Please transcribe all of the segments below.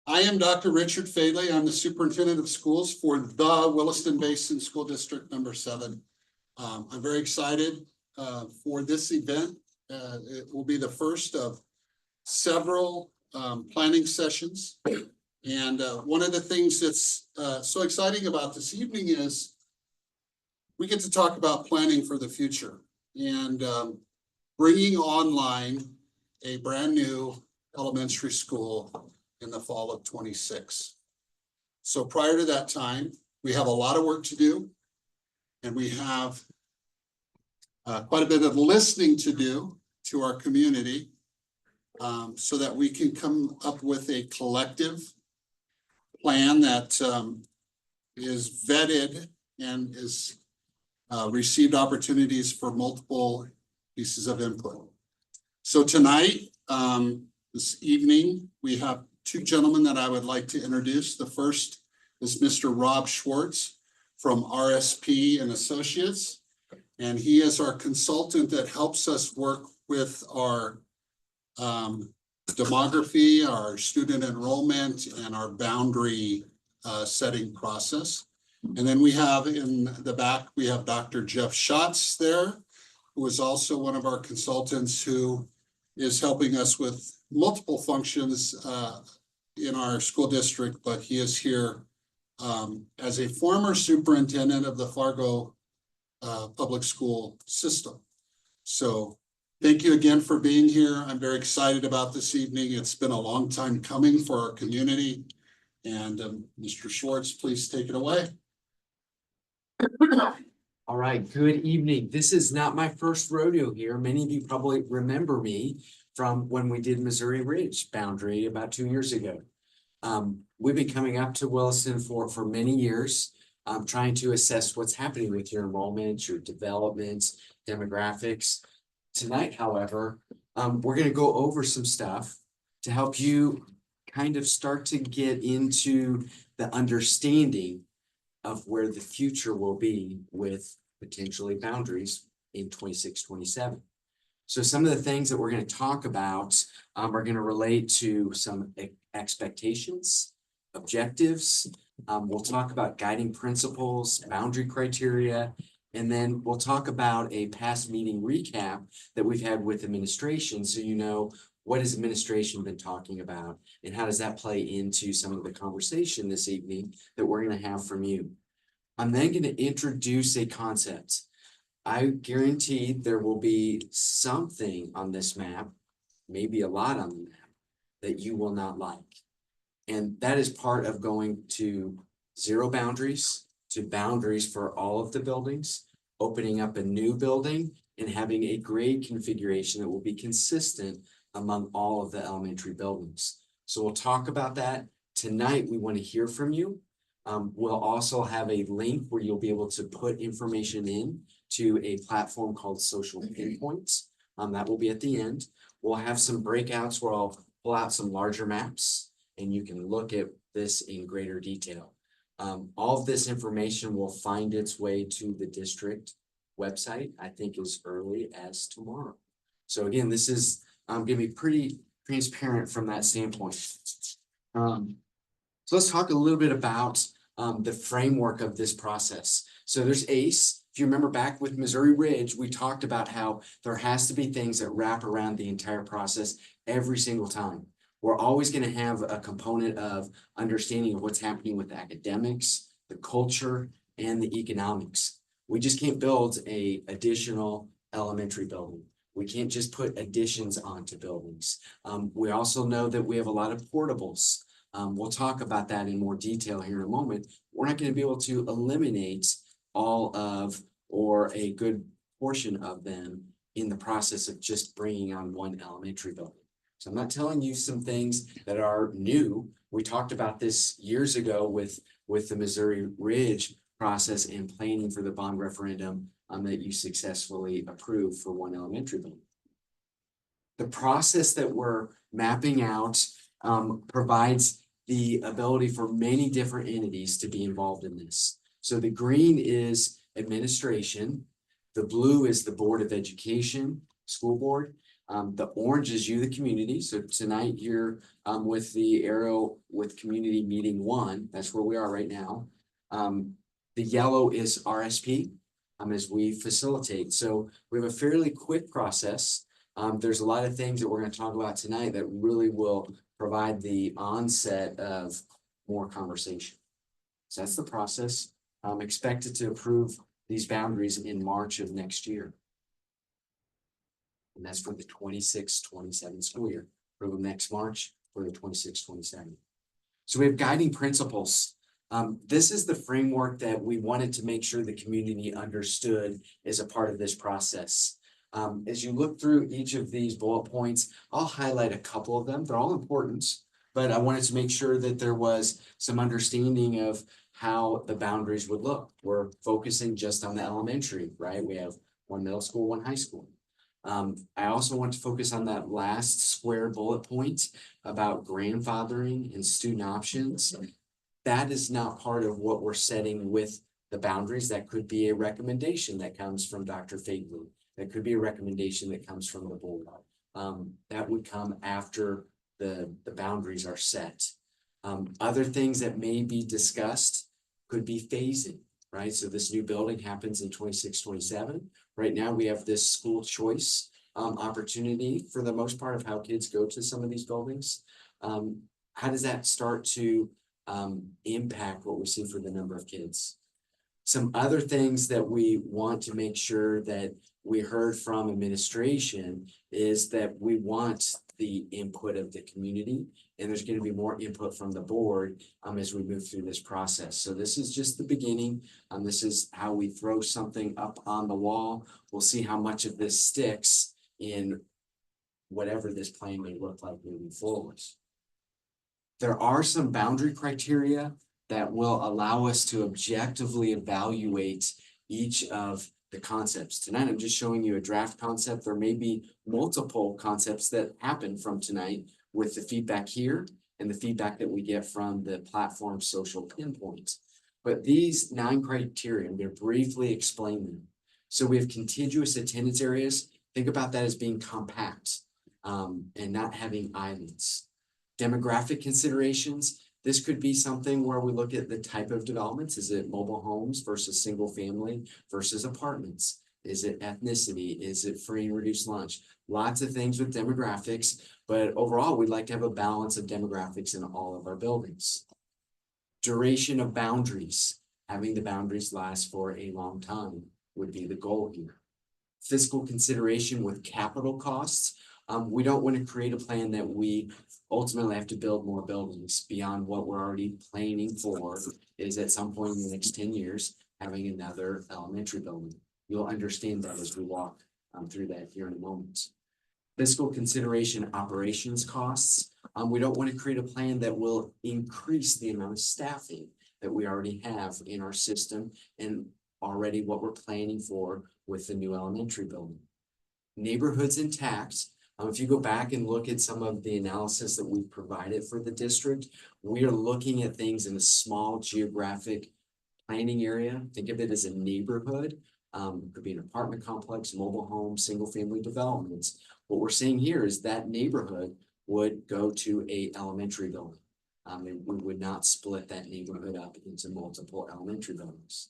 I am Dr. Richard Fadley. I'm the superintendent of schools for the Williston Basin School District number 7. I'm very excited for this event. It will be the first of several planning sessions. And one of the things that's so exciting about this evening is we get to talk about planning for the future and bringing online a brand new elementary school in the fall of 26. So prior to that time, we have a lot of work to do, and we have quite a bit of listening to do to our community so that we can come up with a collective plan that is vetted and is received opportunities for multiple pieces of input. So tonight, this evening, we have 2 gentlemen that I would like to introduce. The first is Mr. Rob Schwartz from RSP and Associates. And he is our consultant that helps us work with our demography, our student enrollment, and our boundary setting process. And then we have in the back, we have Dr. Jeff Schatz there, who is also one of our consultants who is helping us with multiple functions in our school district, but he is here as a former superintendent of the Fargo public school system. So thank you again for being here. I'm very excited about this evening. It's been a long time coming for our community. And Mr. Schwartz, please take it away. All right, good evening. This is not my first rodeo here. Many of you probably remember me from when we did Missouri Ridge boundary about 2 years ago. We've been coming up to Williston for many years, trying to assess what's happening with your enrollment, your development, demographics. Tonight, however, we're going to go over some stuff to help you kind of start to get into the understanding of where the future will be with potentially boundaries in 26, 27. So some of the things that we're going to talk about are going to relate to some expectations, objectives. We'll talk about guiding principles, boundary criteria, and then we'll talk about a past meeting recap that we've had with administration, so you know what has administration been talking about and how does that play into some of the conversation this evening that we're going to have from you. I'm then going to introduce a concept. I guarantee there will be something on this map, maybe a lot on the map, that you will not like. And that is part of going to zero boundaries to boundaries for all of the buildings, opening up a new building and having a grade configuration that will be consistent among all of the elementary buildings. So we'll talk about that. Tonight, we want to hear from you. We'll also have a link where you'll be able to put information in to a platform called Social Pinpoints. That will be at the end. We'll have some breakouts where I'll pull out some larger maps and you can look at this in greater detail. All of this information will find its way to the district website, I think as early as tomorrow. So again, this is going to be pretty transparent from that standpoint. So let's talk a little bit about the framework of this process. So there's ACE. If you remember back with Missouri Ridge, we talked about how there has to be things that wrap around the entire process every single time. We're always going to have a component of understanding of what's happening with academics, the culture, and the economics. We just can't build an additional elementary building. We can't just put additions onto buildings. We also know that we have a lot of portables. We'll talk about that in more detail here in a moment. We're not going to be able to eliminate all of or a good portion of them in the process of just bringing on one elementary building. So I'm not telling you some things that are new. We talked about this years ago with the Missouri Ridge process and planning for the bond referendum that you successfully approved for one elementary building. The process that we're mapping out provides the ability for many different entities to be involved in this. So the green is administration, the blue is the Board of Education, school board, The orange is you, the community. So tonight you're with the arrow with community meeting 1. That's where we are right now. The yellow is RSP as we facilitate. So we have a fairly quick process. There's a lot of things that we're going to talk about tonight that really will provide the onset of more conversation. So that's the process. I'm expected to approve these boundaries in March of next year. And that's for the 26-27 school year. Approve them next March for the 26-27. So we have guiding principles. This is the framework that we wanted to make sure the community understood as a part of this process. As you look through each of these bullet points, I'll highlight a couple of them. They're all important, but I wanted to make sure that there was some understanding of how the boundaries would look. We're focusing just on the elementary, right? We have 1 middle school, 1 high school. I also want to focus on that last square bullet point about grandfathering and student options. That is not part of what we're setting with the boundaries. That could be a recommendation that comes from Dr. Fagley. That could be a recommendation that comes from the board. That would come after the boundaries are set. Other things that may be discussed could be phasing, right? So this new building happens in 26-27. Right now we have this school choice opportunity for the most part of how kids go to some of these buildings. How does that start to impact what we see for the number of kids? Some other things that we want to make sure that we heard from administration is that we want the input of the community, and there's going to be more input from the board as we move through this process. So this is just the beginning. This is how we throw something up on the wall. We'll see how much of this sticks in whatever this plan may look like moving forward. There are some boundary criteria that will allow us to objectively evaluate each of the concepts. Tonight, I'm just showing you a draft concept. There may be multiple concepts that happen from tonight with the feedback here and the feedback that we get from the platform social pinpoints. But these 9 criteria, I'm going to briefly explain them. So we have contiguous attendance areas. Think about that as being compact and not having islands. Demographic considerations. This could be something where we look at the type of developments. Is it mobile homes versus single family versus apartments? Is it ethnicity? Is it free and reduced lunch? Lots of things with demographics, but overall, we'd like to have a balance of demographics in all of our buildings. Duration of boundaries. Having the boundaries last for a long time would be the goal here. Fiscal consideration with capital costs. We don't want to create a plan that we ultimately have to build more buildings beyond what we're already planning for is at some point in the next 10 years, having another elementary building. You'll understand that as we walk through that here in a moment. Fiscal consideration operations costs. We don't want to create a plan that will increase the amount of staffing that we already have in our system and already what we're planning for with the new elementary building. Neighborhoods intact. If you go back and look at some of the analysis that we've provided for the district, we are looking at things in a small geographic planning area. Think of it as a neighborhood. It could be an apartment complex, mobile home, single family developments. What we're seeing here is that neighborhood would go to a elementary building. We would not split that neighborhood up into multiple elementary buildings.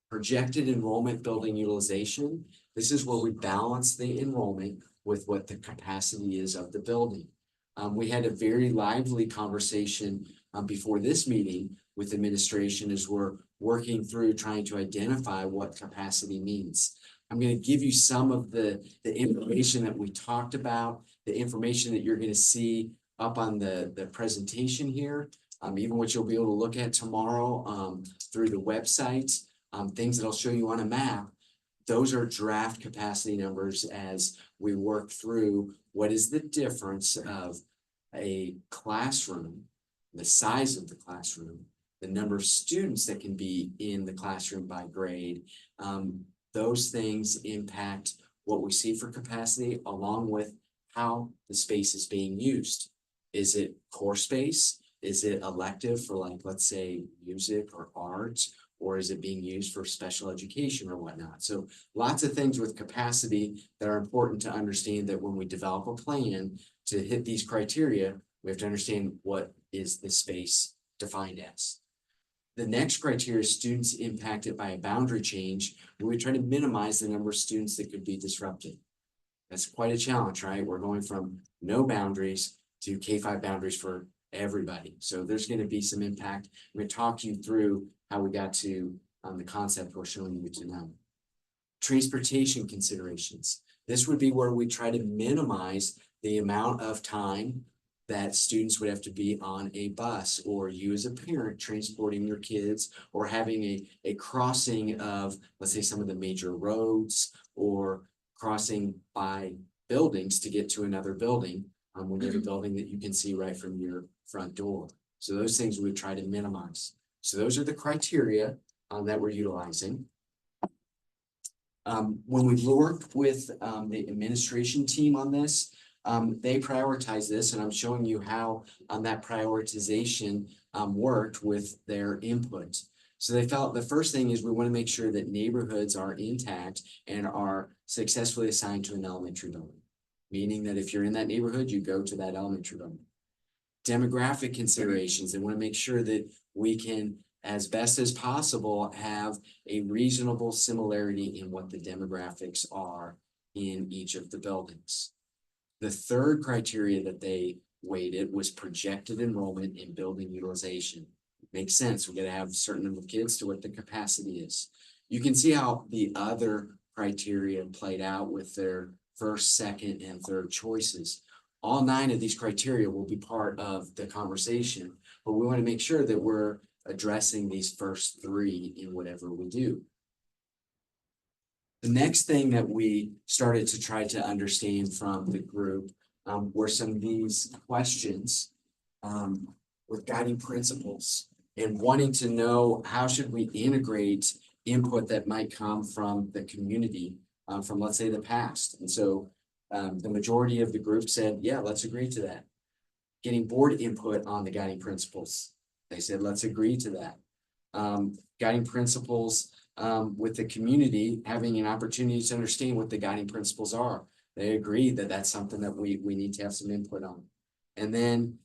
Projected enrollment building utilization. This is where we balance the enrollment with what the capacity is of the building. We had a very lively conversation before this meeting with administration as we're working through trying to identify what capacity means. I'm going to give you some of the information that we talked about, the information that you're going to see up on the presentation here, even what you'll be able to look at tomorrow through the website, things that I'll show you on a map. Those are draft capacity numbers as we work through what is the difference of a classroom, the size of the classroom, the number of students that can be in the classroom by grade. Those things impact what we see for capacity along with how the space is being used. Is it core space? Is it elective for, like, let's say music or art? or is it being used for special education or whatnot? So lots of things with capacity that are important to understand, that when we develop a plan to hit these criteria, we have to understand what is the space defined as. The next criteria is students impacted by a boundary change, where we try to minimize the number of students that could be disrupted. That's quite a challenge, right? We're going from no boundaries to K-5 boundaries for everybody. So there's going to be some impact. I'm going to talk you through how we got to the concept we're showing you tonight. Transportation considerations. This would be where we try to minimize the amount of time that students would have to be on a bus, or you as a parent transporting your kids, or having a crossing of, let's say, some of the major roads, or crossing by buildings to get to another building, when you have a building that you can see right from your front door. So those things we would try to minimize. So those are the criteria that we're utilizing. When we worked with the administration team on this, they prioritize this, and I'm showing you how that prioritization worked with their input. So they felt the first thing is we want to make sure that neighborhoods are intact and are successfully assigned to an elementary building, meaning that if you're in that neighborhood, you go to that elementary building. Demographic considerations, they want to make sure that we can, as best as possible, have a reasonable similarity in what the demographics are in each of the buildings. The third criteria that they weighted was projected enrollment and building utilization. Makes sense. We got to have a certain number of kids to what the capacity is. You can see how the other criteria played out with their first, second, and third choices. All 9 of these criteria will be part of the conversation, but we want to make sure that we're addressing these first 3 in whatever we do. The next thing that we started to try to understand from the group were some of these questions with guiding principles, and wanting to know how should we integrate input that might come from the community, from, let's say, the past. And so the majority of the group said, yeah, let's agree to that. Getting board input on the guiding principles. They said, let's agree to that. Guiding principles with the community, having an opportunity to understand what the guiding principles are. They agreed that that's something that we need to have some input on. And then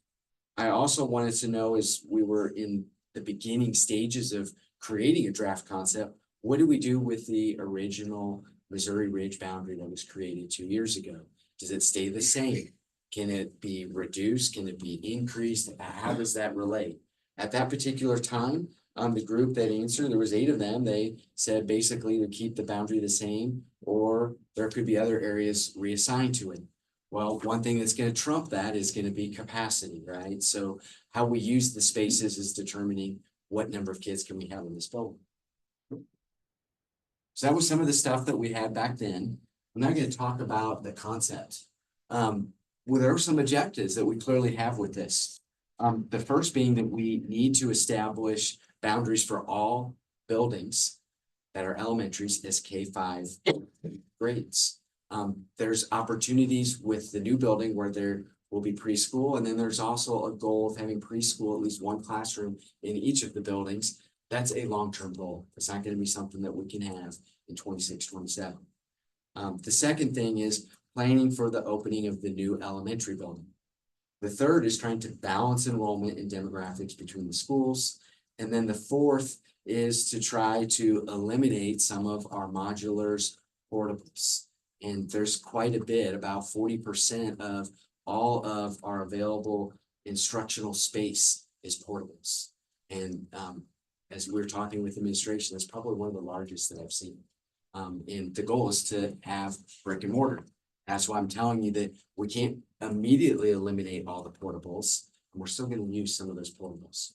I also wanted to know, as we were in the beginning stages of creating a draft concept, what do we do with the original Missouri Ridge boundary that was created 2 years ago? Does it stay the same? Can it be reduced? Can it be increased? How does that relate? At that particular time, the group that answered, there was 8 of them. They said basically to keep the boundary the same, or there could be other areas reassigned to it. Well, one thing that's going to trump that is going to be capacity, right? So how we use the spaces is determining what number of kids can we have in this building. So that was some of the stuff that we had back then. I'm not going to talk about the concept. Well, there are some objectives that we clearly have with this. The first being that we need to establish boundaries for all buildings that are elementaries as K-5 grades. There's opportunities with the new building where there will be preschool, and then there's also a goal of having preschool, at least 1 classroom in each of the buildings. That's a long-term goal. It's not going to be something that we can have in 26, 27. The second thing is planning for the opening of the new elementary building. The third is trying to balance enrollment and demographics between the schools. And then the fourth is to try to eliminate some of our modulars, portables. And there's quite a bit, about 40% of all of our available instructional space is portables. And as we're talking with administration, that's probably one of the largest that I've seen. And the goal is to have brick and mortar. That's why I'm telling you that we can't immediately eliminate all the portables, and we're still going to use some of those portables.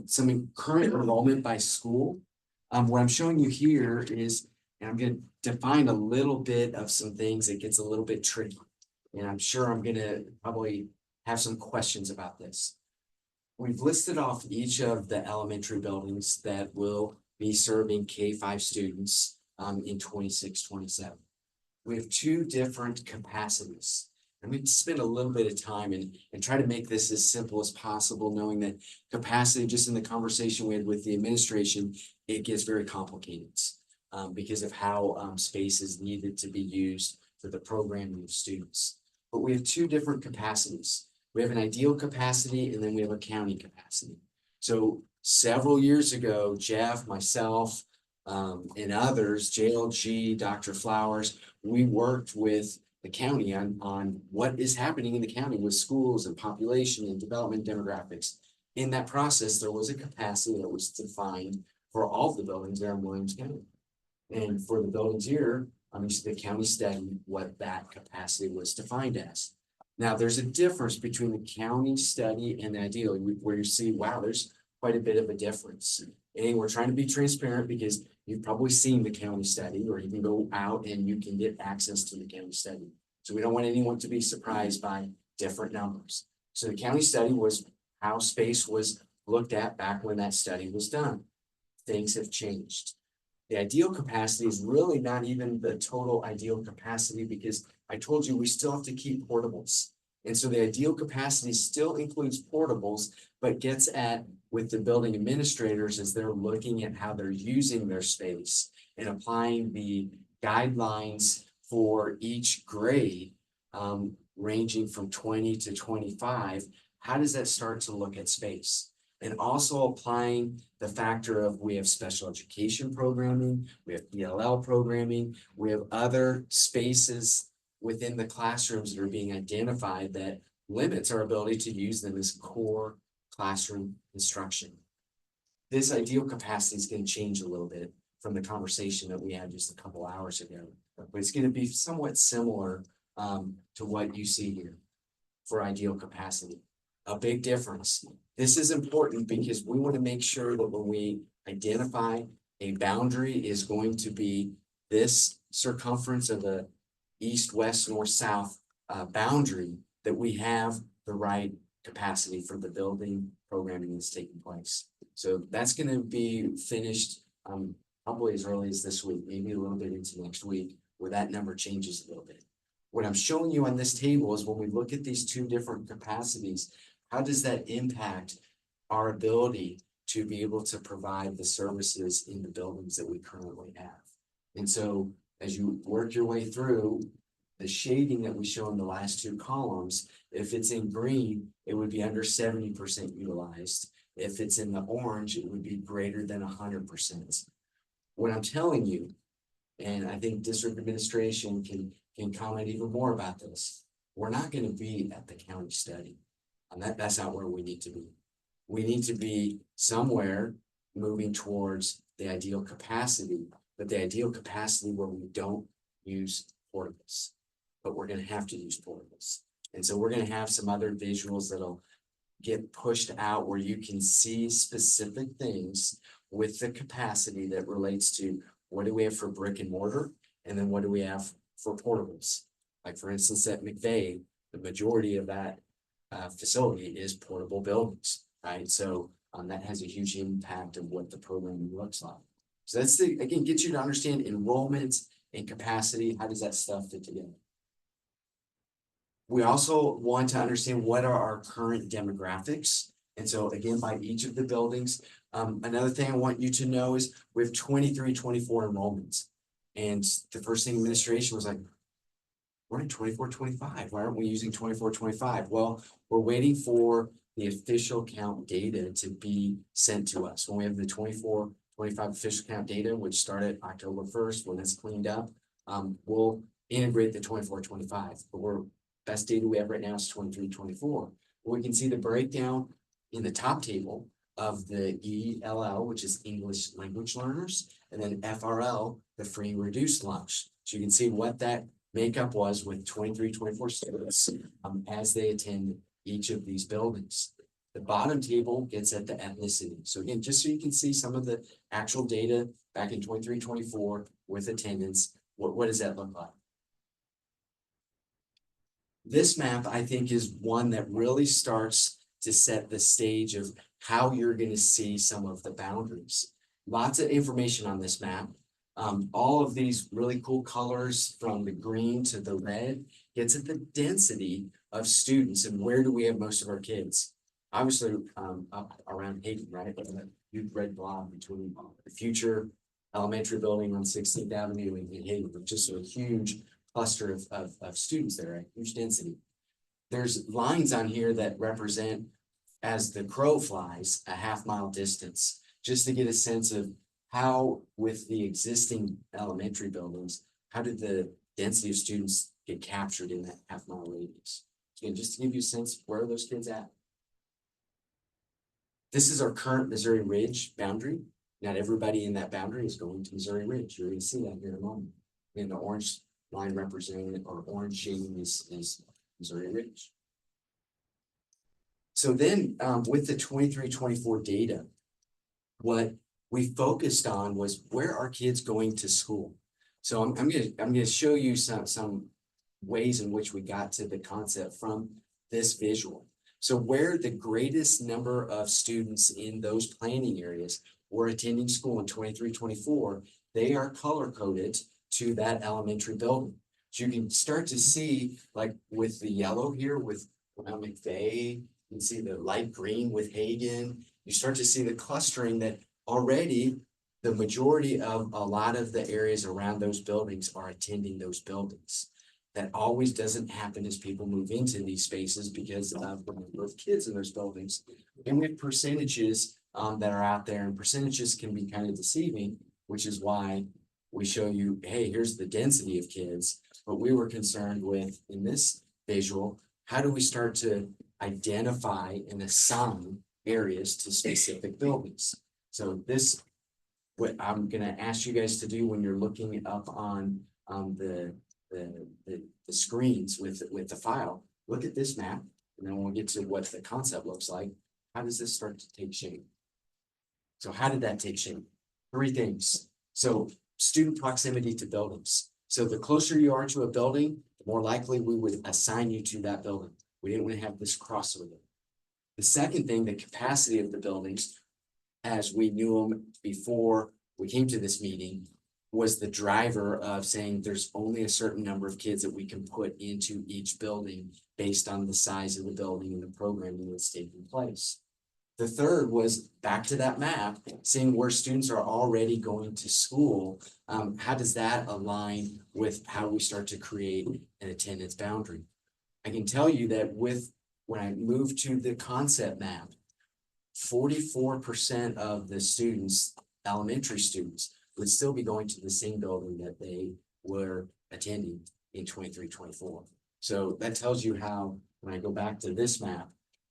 Some current enrollment by school. What I'm showing you here is, and I'm going to define a little bit of some things that gets a little bit tricky. And I'm sure I'm going to probably have some questions about this. We've listed off each of the elementary buildings that will be serving K-5 students in 26, 27. We have 2 different capacities. I'm going to spend a little bit of time and try to make this as simple as possible, knowing that capacity, just in the conversation we had with the administration, it gets very complicated because of how space is needed to be used for the programming of students. But we have two different capacities. We have an ideal capacity and then we have a county capacity. So several years ago, Jeff, myself, and others, JLG, Dr. Flowers, we worked with the county on what is happening in the county with schools and population and development demographics. In that process, there was a capacity that was defined for all of the buildings there in Williams County. And for the buildings here, the county studied what that capacity was defined as. Now, there's a difference between the county study and the ideal, where you see, wow, there's quite a bit of a difference. And we're trying to be transparent because you've probably seen the county study, or you can go out and you can get access to the county study. So we don't want anyone to be surprised by different numbers. So the county study was how space was looked at back when that study was done. Things have changed. The ideal capacity is really not even the total ideal capacity, because I told you we still have to keep portables. And so the ideal capacity still includes portables, but gets at with the building administrators as they're looking at how they're using their space and applying the guidelines for each grade, ranging from 20 to 25. How does that start to look at space? And also applying the factor of, we have special education programming, we have ELL programming, we have other spaces within the classrooms that are being identified that limits our ability to use them as core classroom instruction. This ideal capacity is going to change a little bit from the conversation that we had just a couple hours ago, but it's going to be somewhat similar to what you see here for ideal capacity. A big difference. This is important because we want to make sure that when we identify a boundary is going to be this circumference of the east, west, north, south boundary, that we have the right capacity for the building programming that's taking place. So that's going to be finished probably as early as this week, maybe a little bit into next week, where that number changes a little bit. What I'm showing you on this table is when we look at these two different capacities, how does that impact our ability to be able to provide the services in the buildings that we currently have? And so as you work your way through the shading that we show in the last two columns, if it's in green, it would be under 70% utilized. If it's in the orange, it would be greater than 100%. What I'm telling you, and I think district administration can comment even more about this, we're not going to be at the county study. And that's not where we need to be. We need to be somewhere moving towards the ideal capacity, but the ideal capacity where we don't use portables, but we're going to have to use portables. And so we're going to have some other visuals that'll get pushed out where you can see specific things with the capacity that relates to what do we have for brick and mortar, and then what do we have for portables. Like for instance, at McVeigh, the majority of that facility is portable buildings, right? So that has a huge impact of what the programming looks like. So that's again, gets you to understand enrollment and capacity. How does that stuff fit together? We also want to understand what are our current demographics. And so again, by each of the buildings, another thing I want you to know is we have 23, 24 enrollments. And the first thing administration was like, we're in 24, 25. Why aren't we using 24, 25? Well, we're waiting for the official count data to be sent to us. When we have the 24, 25 official count data, which started October 1st, when it's cleaned up, we'll integrate the 24, 25. But best data we have right now is 23, 24. We can see the breakdown in the top table of the ELL, which is English language learners, and then FRL, the free reduced lunch. So you can see what that makeup was with 23, 24 students as they attend each of these buildings. The bottom table gets at the ethnicity. So again, just so you can see some of the actual data back in 23, 24 with attendance, what does that look like? This map, I think, is one that really starts to set the stage of how you're going to see some of the boundaries. Lots of information on this map. All of these really cool colors from the green to the red gets at the density of students and where do we have most of our kids? Obviously, up around Hayden, right? But that huge red blob between the future elementary building on 16th Avenue and Hayden, which is a huge cluster of students there, right? Huge density. There's lines on here that represent, as the crow flies, a half-mile distance, just to get a sense of how, with the existing elementary buildings, how did the density of students get captured in that half-mile radius? Again, just to give you a sense of where are those kids at. This is our current Missouri Ridge boundary. Not everybody in that boundary is going to Missouri Ridge. You're going to see that here in a moment. And the orange line representing, or orange shading, is Missouri Ridge. So then, with the 23-24 data, what we focused on was, where are kids going to school? So I'm gonna show you some ways in which we got to the concept from this visual. So where the greatest number of students in those planning areas were attending school in 23-24, they are color coded to that elementary building. So you can start to see, like with the yellow here with McVeigh, you can see the light green with Hagen. You start to see the clustering that already the majority of a lot of the areas around those buildings are attending those buildings. That always doesn't happen as people move into these spaces because of the number of kids in those buildings. And we have percentages that are out there, and percentages can be kind of deceiving, which is why we show you, hey, here's the density of kids. But we were concerned with, in this visual, how do we start to identify and assign areas to specific buildings? So this, what I'm gonna ask you guys to do when you're looking up on the screens with the file, look at this map, and then we'll get to what the concept looks like. How does this start to take shape? So how did that take shape? Three things. So student proximity to buildings. So the closer you are to a building, the more likely we would assign you to that building. We didn't want to have this crossover. The second thing, the capacity of the buildings, as we knew them before we came to this meeting, was the driver of saying there's only a certain number of kids that we can put into each building based on the size of the building and the programming that's taking place. The third was back to that map, seeing where students are already going to school. How does that align with how we start to create an attendance boundary? I can tell you that when I moved to the concept map, 44% of the students, elementary students, would still be going to the same building that they were attending in 23-24. So that tells you how, when I go back to this map,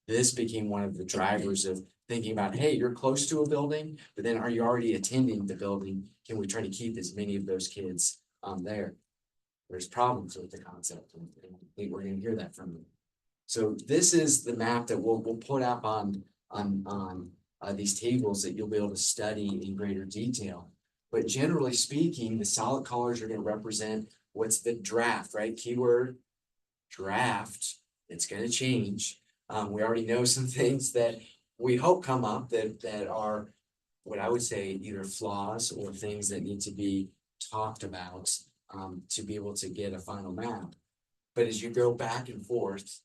this became one of the drivers of thinking about, hey, you're close to a building, but then are you already attending the building? Can we try to keep as many of those kids there? There's problems with the concept, and I think we're gonna hear that from you. So this is the map that we'll put up on these tables that you'll be able to study in greater detail. But generally speaking, the solid colors are going to represent what's the draft, right? Keyword draft. It's going to change. We already know some things that we hope come up that are what I would say either flaws or things that need to be talked about to be able to get a final map. But as you go back and forth,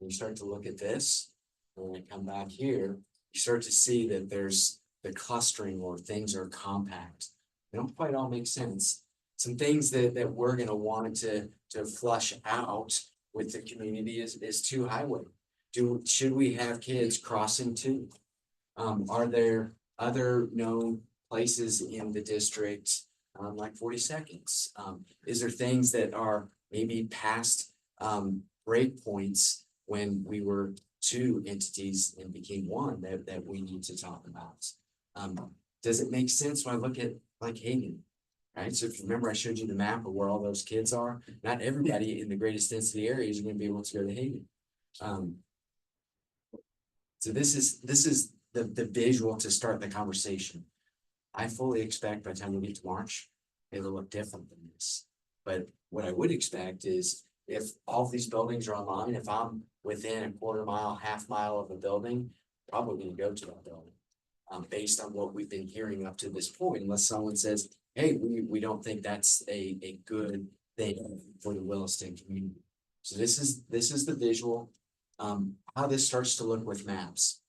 you start to look at this, and when I come back here, you start to see that there's the clustering, or things are compact. They don't quite all make sense. Some things that we're going to want to flush out with the community is two highway. Should we have kids crossing two? Are there other known places in the district like 40 seconds? Is there things that are maybe past break points when we were two entities and became one that we need to talk about? Does it make sense when I look at like Hagen? Right. So if you remember, I showed you the map of where all those kids are. Not everybody in the greatest density areas are going to be able to go to Hagen. So this is the visual to start the conversation. I fully expect by the time we get to March, it'll look different than this. But what I would expect is, if all of these buildings are online, if I'm within a quarter mile, half mile of a building, probably going to go to that building. Based on what we've been hearing up to this point, unless someone says, hey, we don't think that's a good thing for the Williston community. So this is the visual, how this starts to look with maps.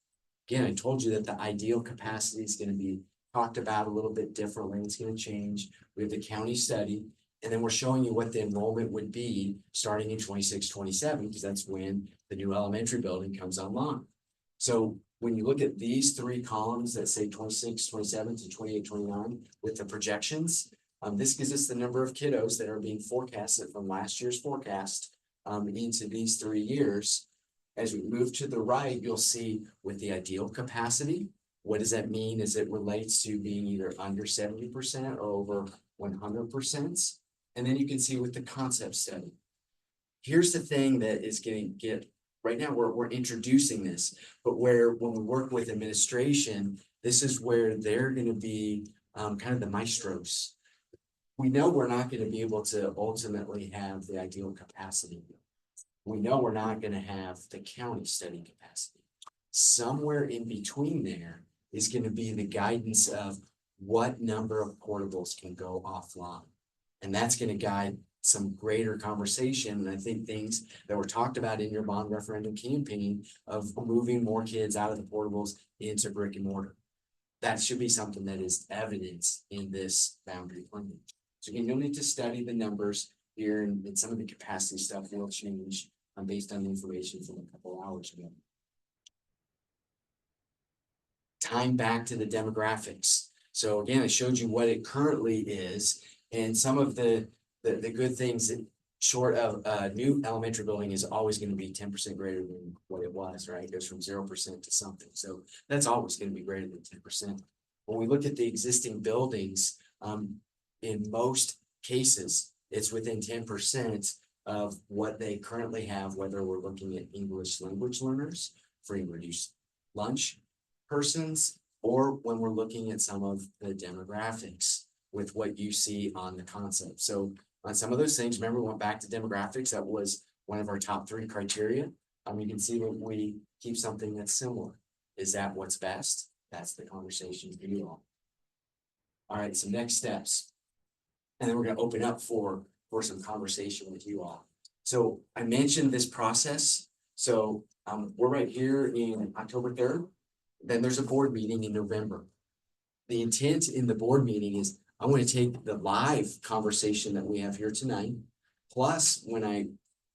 Again, I told you that the ideal capacity is gonna be talked about a little bit differently. It's gonna change. We have the county study, and then we're showing you what the enrollment would be starting in 26, 27, because that's when the new elementary building comes online. So when you look at these three columns that say 26, 27 to 28, 29 with the projections, this gives us the number of kiddos that are being forecasted from last year's forecast into these 3 years. As we move to the right, you'll see with the ideal capacity, what does that mean as it relates to being either under 70% or over 100%? And then you can see with the concept study. Here's the thing that is going to get, right now we're introducing this, but when we work with administration, this is where they're going to be kind of the maestros. We know we're not going to be able to ultimately have the ideal capacity. We know we're not going to have the county study capacity. Somewhere in between there is going to be the guidance of what number of portables can go offline. And that's going to guide some greater conversation. And I think things that were talked about in your bond referendum campaign of moving more kids out of the portables into brick and mortar. That should be something that is evident in this boundary planning. So again, you'll need to study the numbers here, and some of the capacity stuff will change based on the information from a couple hours ago. Tying back to the demographics. So again, I showed you what it currently is, and some of the good things that short of a new elementary building is always going to be 10% greater than what it was, right? It goes from 0% to something. So that's always going to be greater than 10%. When we look at the existing buildings, in most cases, it's within 10% of what they currently have, whether we're looking at English language learners, free and reduced lunch persons, or when we're looking at some of the demographics with what you see on the concept. So on some of those things, remember we went back to demographics, that was one of our top 3 criteria. You can see that we keep something that's similar. Is that what's best? That's the conversation for you all. All right, so next steps. And then we're going to open up for some conversation with you all. So I mentioned this process. So we're right here in October 3rd. Then there's a board meeting in November. The intent in the board meeting is I want to take the live conversation that we have here tonight, plus when I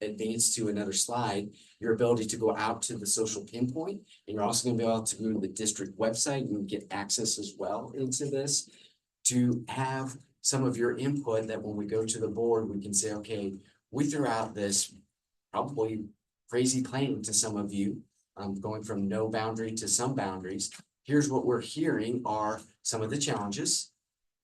advance to another slide, your ability to go out to the social pinpoint, and you're also going to be able to go to the district website and get access as well into this to have some of your input that when we go to the board, we can say, okay, we threw out this probably crazy plan to some of you, going from no boundary to some boundaries. Here's what we're hearing are some of the challenges.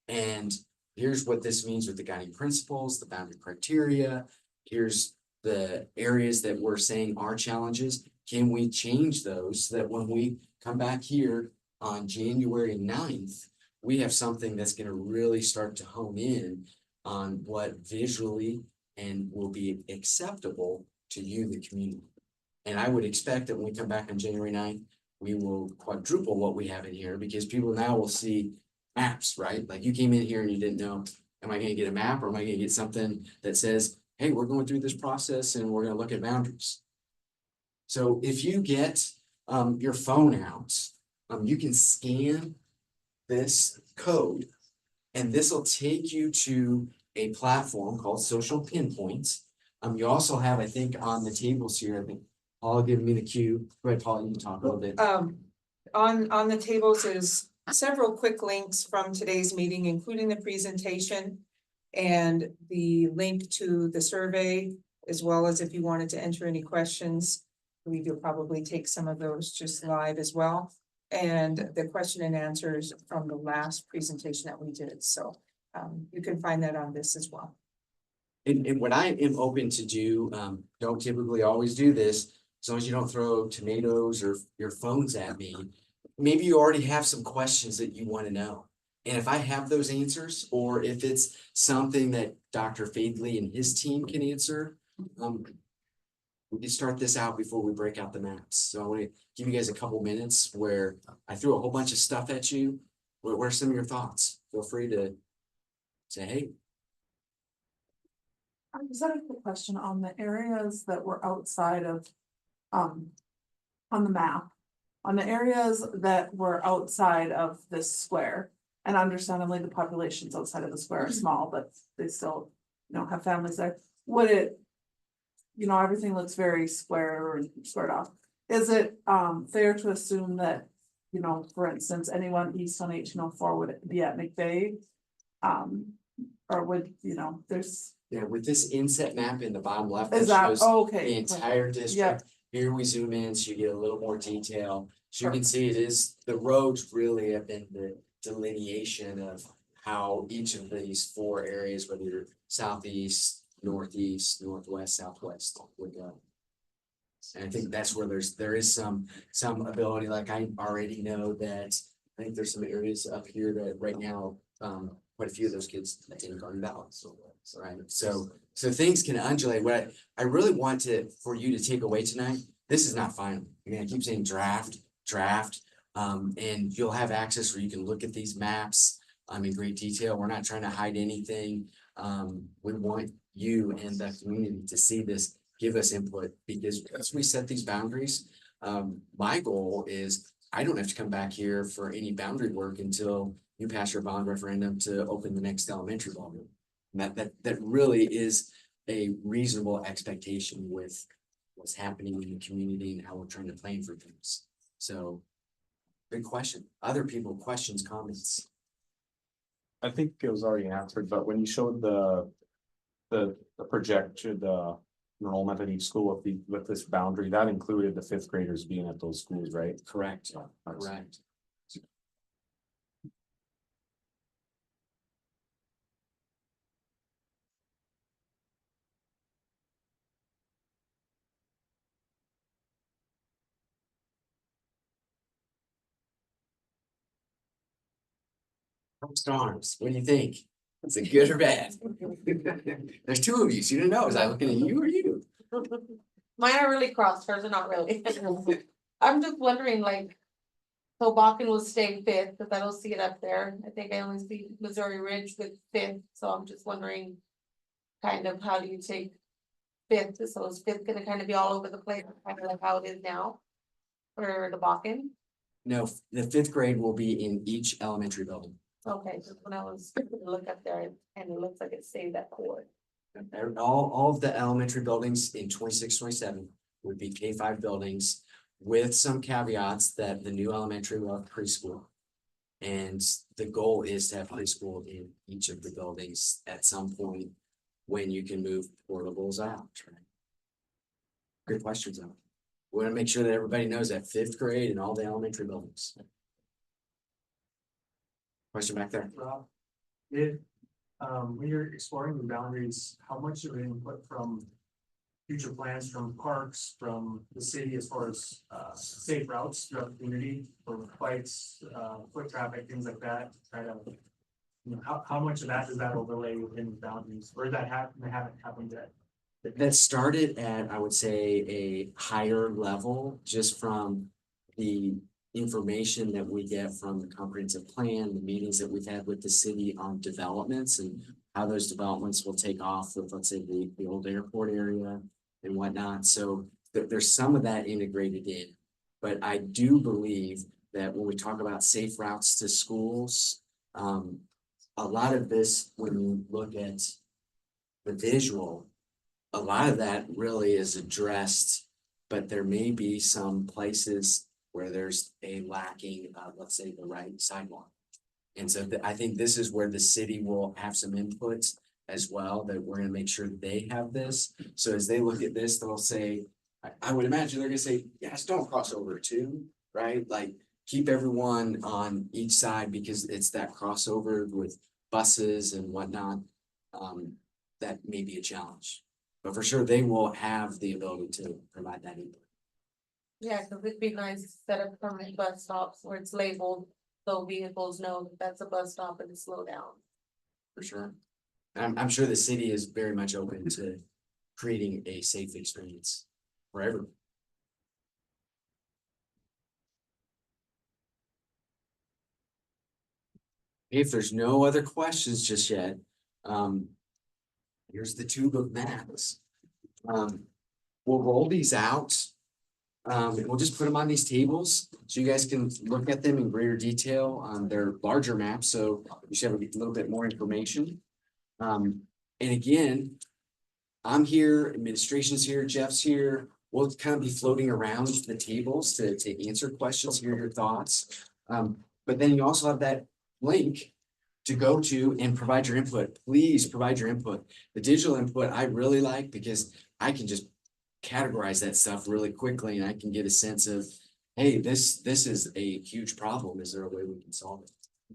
And here's what this means with the guiding principles, the boundary criteria. Here's the areas that we're saying are challenges. Can we change those so that when we come back here on January 9th, we have something that's going to really start to hone in on what visually and will be acceptable to you, the community. And I would expect that when we come back on January 9th, we will quadruple what we have in here, because people now will see maps, right? Like you came in here and you didn't know, am I going to get a map, or am I going to get something that says, hey, we're going through this process and we're going to look at boundaries. So if you get your phone out, you can scan this code, and this will take you to a platform called Social Pinpoints. You also have, I think, on the tables here, I think Paul giving me the cue. Go ahead, Paul, you can talk a little bit. On the tables is several quick links from today's meeting, including the presentation and the link to the survey, as well as if you wanted to enter any questions. I believe you'll probably take some of those just live as well. And the question and answers from the last presentation that we did. So you can find that on this as well. And what I am open to do, don't typically always do this, as long as you don't throw tomatoes or your phones at me. Maybe you already have some questions that you want to know. And if I have those answers, or if it's something that Dr. Fadley and his team can answer, we can start this out before we break out the maps. So I want to give you guys a couple minutes where I threw a whole bunch of stuff at you. What are some of your thoughts? Feel free to say, hey. I just had a quick question on the areas that were outside of, on the map. On the areas that were outside of this square, and understandably, the populations outside of the square are small, but they still, have families there. Would it? Everything looks very square and squared off. Is it, fair to assume that, for instance, anyone east on 1804 would be at McVeigh? Or would, there's, Yeah, with this inset map in the bottom left, is that that, shows oh, the okay. entire district. Here we zoom in, so you get a little more detail. So you can see it is, the roads really have been the delineation of how each of these four areas, whether you're southeast, northeast, northwest, southwest, would go. And I think that's where there is some ability, like I already know that, I think there's some areas up here that right now, quite a few of those kids in Garden Valley. Right, so things can undulate. What I really want for you to take away tonight, this is not final. I keep saying draft, and you'll have access where you can look at these maps in great detail. We're not trying to hide anything. We want you and the community to see this, give us input, because as we set these boundaries, my goal is I don't have to come back here for any boundary work until you pass your bond referendum to open the next elementary ballroom. That really is a reasonable expectation with what's happening in the community and how we're trying to plan for things. So, good question. Other people, questions, comments? I think it was already answered, but when you showed the projected enrollment at each school with this boundary, that included the fifth graders being at those schools, right? Correct. Yeah, Correct. Storms, what do you think? Is it good or bad? There's two of you, so you didn't know. Was I looking at you or you? Mine are really crossed, hers are not really. I'm just wondering, like, so Bakken will stay fifth, because I don't see it up there. I think I only see Missouri Ridge with fifth, so I'm just wondering. Kind of how do you take fifth, so is fifth gonna kind of be all over the place, kind of like how it is now? For the Bakken? No, the fifth grade will be in each elementary building. Okay, just when I was look up there, and it looks like it stayed that core. All of the elementary buildings in 26-27 would be K-5 buildings with some caveats that the new elementary will have preschool. And the goal is to have preschool in each of the buildings at some point when you can move portables out. Right? Good questions. We want to make sure that everybody knows that fifth grade and all the elementary buildings. Question back there. Rob, when you're exploring the boundaries, how much of an input from future plans from parks, from the city as far as safe routes throughout the community for bikes, foot traffic, things like that? Try to, how much of that does that overlay within the boundaries, or that haven't happened yet? That started at, I would say, a higher level, just from the information that we get from the comprehensive plan, the meetings that we've had with the city on developments and how those developments will take off with, let's say, the old airport area and whatnot. So there's some of that integrated in, but I do believe that when we talk about safe routes to schools, a lot of this, when you look at the visual, a lot of that really is addressed, but there may be some places where there's a lacking of, let's say, the right sidewalk. And so I think this is where the city will have some inputs as well, that we're gonna make sure they have this. So as they look at this, they'll say, I would imagine they're gonna say, yes, don't cross over too, right? Like keep everyone on each side, because it's that crossover with buses and whatnot. That may be a challenge, but for sure they will have the ability to provide that input. Yeah, cause it'd be nice to set up permanent bus stops where it's labeled, so vehicles know that that's a bus stop and slow down. For sure. I'm sure the city is very much open to creating a safe experience for everyone. If there's no other questions just yet, Here's the tube of maps. We'll roll these out. And we'll just put them on these tables so you guys can look at them in greater detail. They're larger maps, so you should have a little bit more information. And again, I'm here, administration's here, Jeff's here. We'll kind of be floating around the tables to answer questions, hear your thoughts. But then you also have that link to go to and provide your input. Please provide your input. The digital input I really like because I can just categorize that stuff really quickly and I can get a sense of, hey, this is a huge problem. Is there a way we can solve it?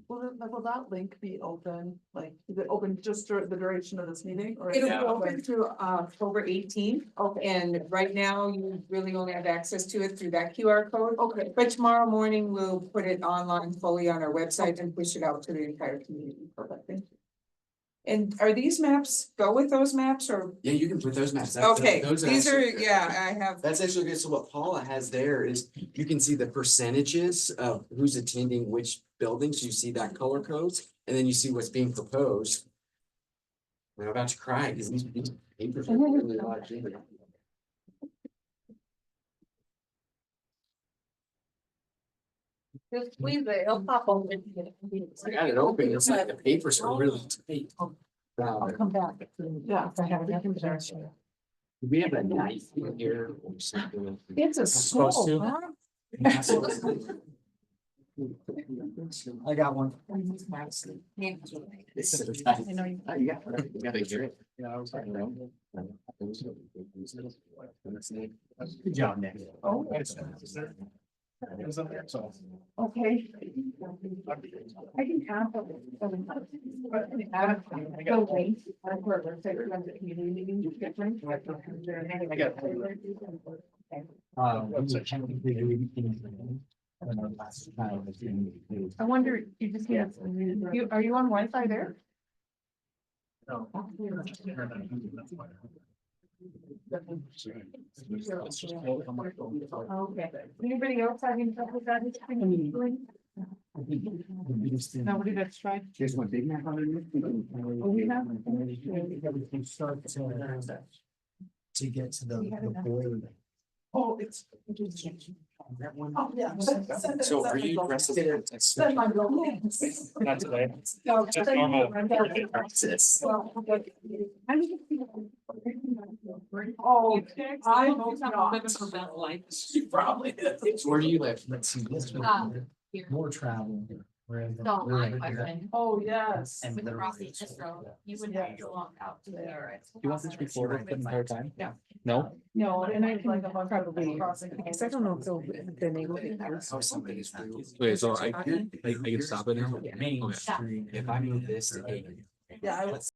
Will that link be open, like, is it open just during the duration of this meeting or? It'll be open through October 18th, Okay, and right now you really only have access to it through that QR code. okay, But tomorrow morning, we'll put it online fully on our website and push it out to the entire community. perfect, thank you. And are these maps, go with those maps or? Yeah, you can put those maps. Okay, Those these are, actually- yeah, I have, That's actually good. So what Paula has there is you can see the percentages of who's attending which buildings. You see that color codes and then you see what's being proposed. I'm about to cry because these papers are really large. Just squeeze it, it'll pop open. I got it open. It's like the papers are really tight. Come back. Yeah. Do we have a knife in here or something? It's a supposed school, to. huh? I got one. It's so tight. I know you- Oh, you gotta hear it. Yeah, I was I like, don't know. good job, Nick. Oh. It was up there, so. Okay. I can have. I wonder, you just get, are you on Wi-Fi there? No. Okay. Anybody else having trouble with that? Nobody that's tried? Here's one big map underneath. we have? Start to get to the board. Oh, it's. Oh, yeah. So are you aggressive? Send my location. Not today. No, Just send normal. my- Practice. Well, okay. Oh, I hope not. You probably did. Where do you live? Let's see, this Here. more travel. Don't mind my friend. Oh, yes. And With the literally Rossi it's- Distro, you would have to walk out to there. You want this recorded the entire time? Yeah. No? No, and I can probably. because I don't know if they'll been able to. Oh, somebody's. Okay, so I can stop it now? Main Okay. Street. If I move this to eight. Yeah, I would